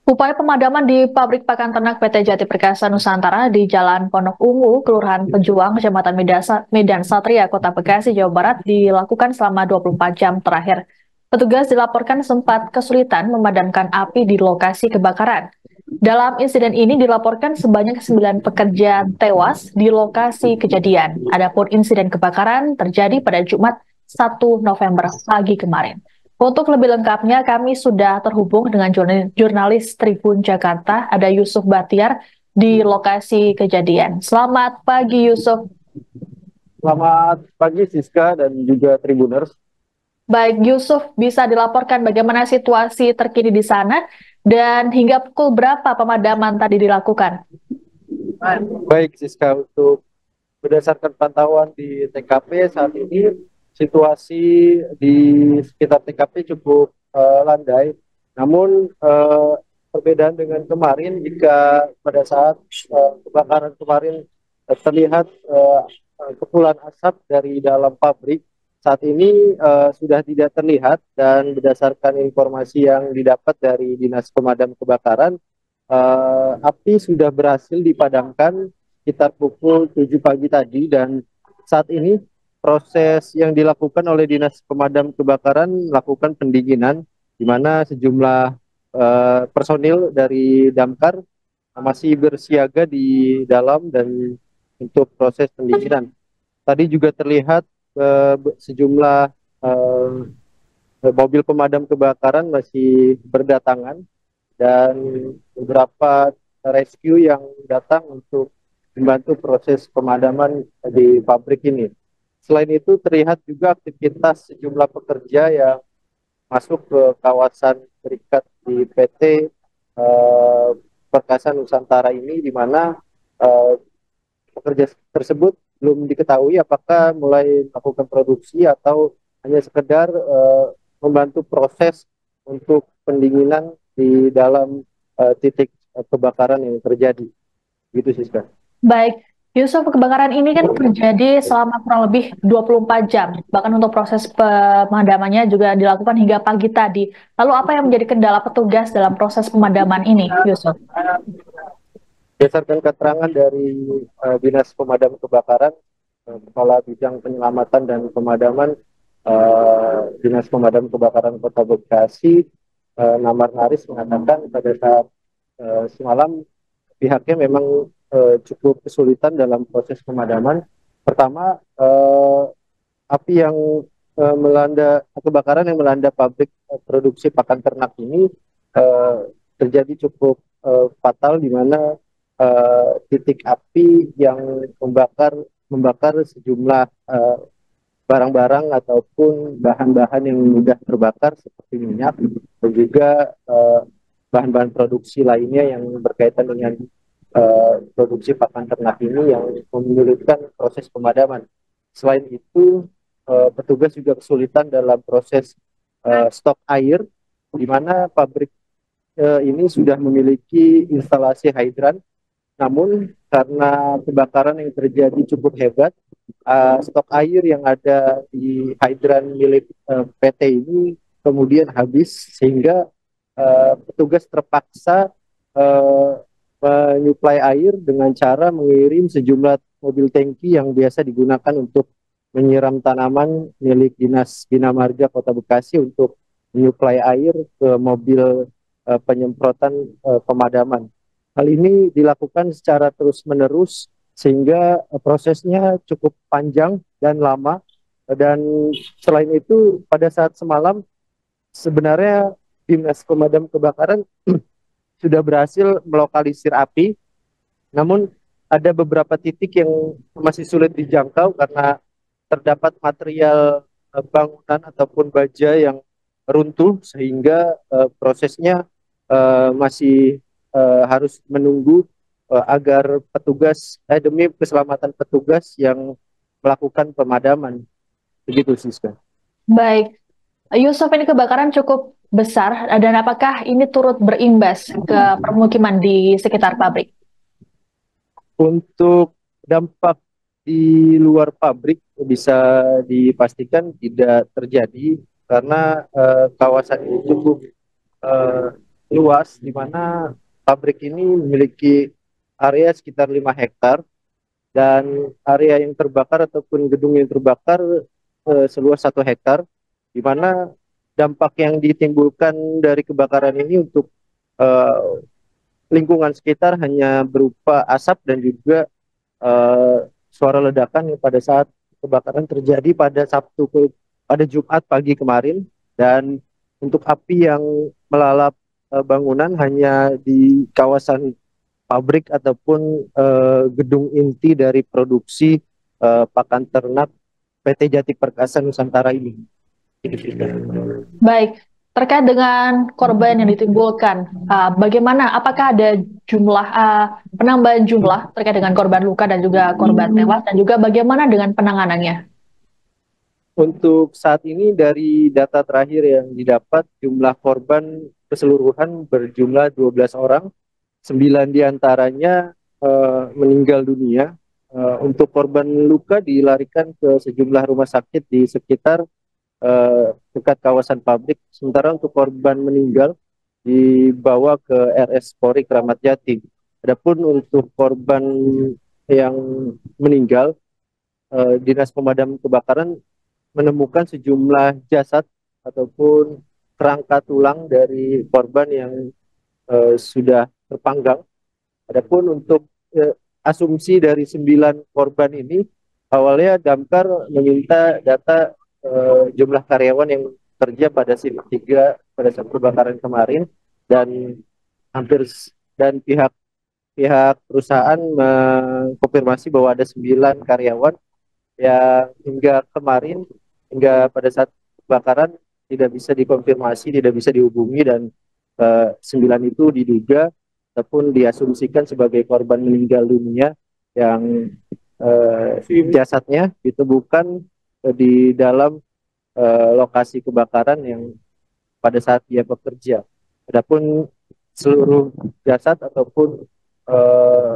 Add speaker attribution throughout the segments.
Speaker 1: Upaya pemadaman di pabrik pakan ternak PT Jati Perkasa Nusantara di Jalan Pondok Ungu, Kelurahan Pejuang, Kecamatan Medan Satria, Kota Bekasi, Jawa Barat dilakukan selama 24 jam terakhir. Petugas dilaporkan sempat kesulitan memadamkan api di lokasi kebakaran. Dalam insiden ini dilaporkan sebanyak 9 pekerja tewas di lokasi kejadian. Adapun insiden kebakaran terjadi pada Jumat 1 November pagi kemarin. Untuk lebih lengkapnya, kami sudah terhubung dengan jurnalis Tribun Jakarta, ada Yusuf Batiar di lokasi kejadian. Selamat pagi, Yusuf.
Speaker 2: Selamat pagi Siska dan juga Tribuners.
Speaker 1: Baik, Yusuf, bisa dilaporkan bagaimana situasi terkini di sana dan hingga pukul berapa pemadaman tadi dilakukan?
Speaker 2: Baik Siska, untuk berdasarkan pantauan di TKP saat ini situasi di sekitar TKP cukup landai. Namun perbedaan dengan kemarin, jika pada saat kebakaran kemarin terlihat kepulan asap dari dalam pabrik, saat ini sudah tidak terlihat, dan berdasarkan informasi yang didapat dari Dinas Pemadam Kebakaran, api sudah berhasil dipadamkan sekitar pukul 7 pagi tadi, dan saat ini proses yang dilakukan oleh Dinas Pemadam Kebakaran melakukan pendinginan, di mana sejumlah personil dari Damkar masih bersiaga di dalam dan untuk proses pendinginan. Tadi juga terlihat sejumlah mobil pemadam kebakaran masih berdatangan, dan beberapa rescue yang datang untuk membantu proses pemadaman di pabrik ini. Selain itu terlihat juga aktivitas sejumlah pekerja yang masuk ke kawasan berikat di PT eh, Perkasa Nusantara ini, di mana eh, pekerja tersebut belum diketahui apakah mulai melakukan produksi atau hanya sekedar membantu proses untuk pendinginan di dalam titik kebakaran yang terjadi. Gitu sih, Kak.
Speaker 1: Baik, Yusuf, kebakaran ini kan terjadi selama kurang lebih 24 jam. Bahkan untuk proses pemadamannya juga dilakukan hingga pagi tadi. Lalu apa yang menjadi kendala petugas dalam proses pemadaman ini, Yusuf?
Speaker 2: Berdasarkan keterangan dari Dinas Pemadam Kebakaran, Kepala Bidang Penyelamatan dan Pemadaman Dinas Pemadam Kebakaran Kota Bekasi, Namar Naris, mengatakan pada saat semalam pihaknya memang cukup kesulitan dalam proses pemadaman. Pertama, api yang melanda kebakaran yang melanda pabrik produksi pakan ternak ini eh, terjadi cukup fatal, di mana titik api yang membakar sejumlah barang-barang ataupun bahan-bahan yang mudah terbakar seperti minyak, dan juga bahan-bahan produksi lainnya yang berkaitan dengan produksi pakan ternak ini yang menyulitkan proses pemadaman. Selain itu, petugas juga kesulitan dalam proses stok air, di mana pabrik ini sudah memiliki instalasi hidran. Namun karena kebakaran yang terjadi cukup hebat, stok air yang ada di hidran milik PT ini kemudian habis, sehingga petugas terpaksa uh, menyuplai air dengan cara mengirim sejumlah mobil tangki yang biasa digunakan untuk menyiram tanaman milik Dinas Bina Marga Kota Bekasi untuk menyuplai air ke mobil penyemprotan pemadaman. Hal ini dilakukan secara terus-menerus sehingga prosesnya cukup panjang dan lama. Dan selain itu, pada saat semalam sebenarnya Dinas Pemadam Kebakaran sudah berhasil melokalisir api, namun ada beberapa titik yang masih sulit dijangkau karena terdapat material bangunan ataupun baja yang runtuh, sehingga prosesnya masih harus menunggu agar petugas demi keselamatan petugas yang melakukan pemadaman. Begitu, Siska.
Speaker 1: Baik, Yusuf, ini kebakaran cukup besar dan apakah ini turut berimbas ke permukiman di sekitar pabrik?
Speaker 2: Untuk dampak di luar pabrik bisa dipastikan tidak terjadi, karena kawasan ini cukup luas, di mana pabrik ini memiliki area sekitar 5 hektar dan area yang terbakar ataupun gedung yang terbakar seluas 1 hektar, di mana dampak yang ditimbulkan dari kebakaran ini untuk eh, lingkungan sekitar hanya berupa asap dan juga eh, suara ledakan yang pada saat kebakaran terjadi pada pada Jumat pagi kemarin. Dan untuk api yang melalap bangunan hanya di kawasan pabrik ataupun gedung inti dari produksi pakan ternak PT Jati Perkasa Nusantara ini.
Speaker 1: Baik, terkait dengan korban yang ditimbulkan, bagaimana? Apakah ada penambahan jumlah terkait dengan korban luka dan juga korban tewas, dan juga bagaimana dengan penanganannya?
Speaker 2: Untuk saat ini dari data terakhir yang didapat, jumlah korban keseluruhan berjumlah 12 orang, 9 diantaranya meninggal dunia. Untuk korban luka dilarikan ke sejumlah rumah sakit di sekitar dekat kawasan pabrik. Sementara untuk korban meninggal dibawa ke RS Polri Kramat Jati. Adapun untuk korban yang meninggal, Dinas Pemadam Kebakaran menemukan sejumlah jasad ataupun kerangka tulang dari korban yang sudah terpanggang. Adapun untuk asumsi dari 9 korban ini, awalnya Damkar meminta data jumlah karyawan yang kerja pada shift 3 pada saat kebakaran kemarin, dan hampir dan pihak pihak perusahaan mengkonfirmasi bahwa ada 9 karyawan yang hingga pada saat kebakaran tidak bisa dikonfirmasi, tidak bisa dihubungi, dan 9 itu diduga ataupun diasumsikan sebagai korban meninggal dunia yang jasadnya ditemukan di dalam lokasi kebakaran yang pada saat dia bekerja. Adapun seluruh jasad ataupun eh,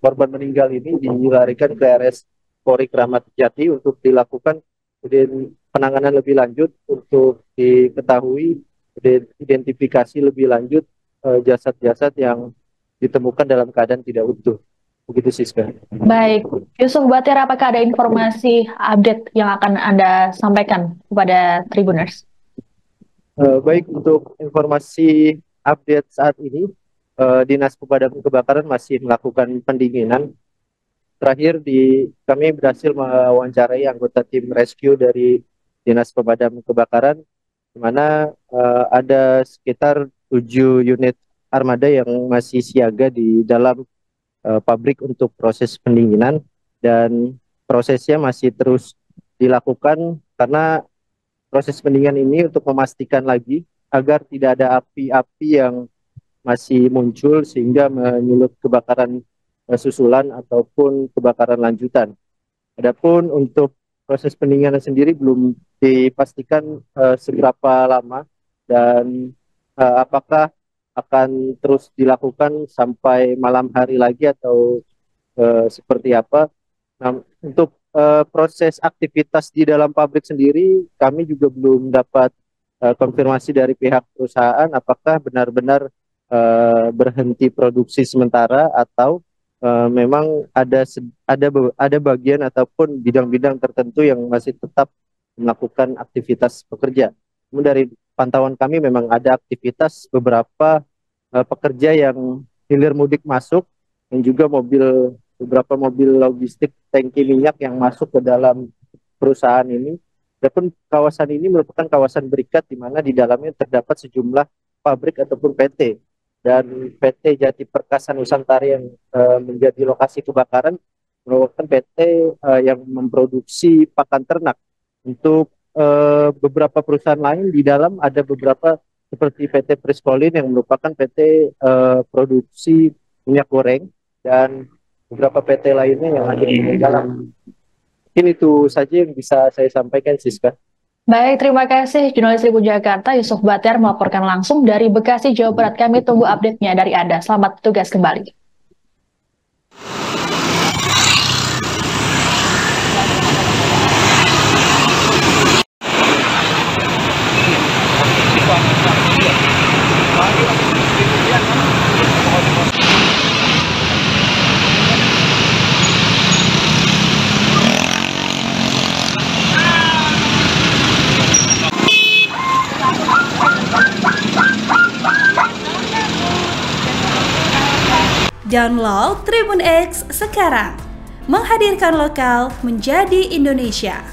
Speaker 2: korban meninggal ini dilarikan ke RS Polri Kramat Jati untuk dilakukan penanganan lebih lanjut untuk diketahui identifikasi lebih lanjut jasad-jasad yang ditemukan dalam keadaan tidak utuh. Begitu, Siska.
Speaker 1: Baik, Yusuf Batir, apakah ada informasi update yang akan Anda sampaikan kepada Tribuners?
Speaker 2: Baik, untuk informasi update saat ini, Dinas Pemadam Kebakaran masih melakukan pendinginan. Terakhir kami berhasil mewawancarai anggota tim rescue dari Dinas Pemadam Kebakaran, di mana ada sekitar 7 unit armada yang masih siaga di dalam pabrik untuk proses pendinginan, dan prosesnya masih terus dilakukan karena proses pendinginan ini untuk memastikan lagi agar tidak ada api-api yang masih muncul sehingga menyulut kebakaran susulan ataupun kebakaran lanjutan. Adapun untuk proses pendinginan sendiri belum dipastikan seberapa lama dan apakah akan terus dilakukan sampai malam hari lagi atau seperti apa. Nah, untuk proses aktivitas di dalam pabrik sendiri, kami juga belum dapat konfirmasi dari pihak perusahaan apakah benar-benar berhenti produksi sementara atau memang ada bagian ataupun bidang-bidang tertentu yang masih tetap melakukan aktivitas pekerja. Namun dari pantauan kami memang ada aktivitas beberapa pekerja yang hilir mudik masuk, dan juga beberapa mobil logistik tangki minyak yang masuk ke dalam perusahaan ini. Adapun kawasan ini merupakan kawasan berikat di mana di dalamnya terdapat sejumlah pabrik ataupun PT, dan PT Jati Perkasa Nusantara yang menjadi lokasi kebakaran merupakan PT yang memproduksi pakan ternak untuk beberapa perusahaan lain. Di dalam ada beberapa seperti PT Priskolin yang merupakan PT produksi minyak goreng, dan beberapa PT lainnya yang ada di dalam. Mungkin itu saja yang bisa saya sampaikan, Siska.
Speaker 1: Baik, terima kasih jurnalis Tribun Jakarta Yusuf Batir melaporkan langsung dari Bekasi, Jawa Barat. Kami tunggu update-nya dari Anda. Selamat bertugas kembali.
Speaker 3: Download Tribun X sekarang. Menghadirkan lokal menjadi Indonesia.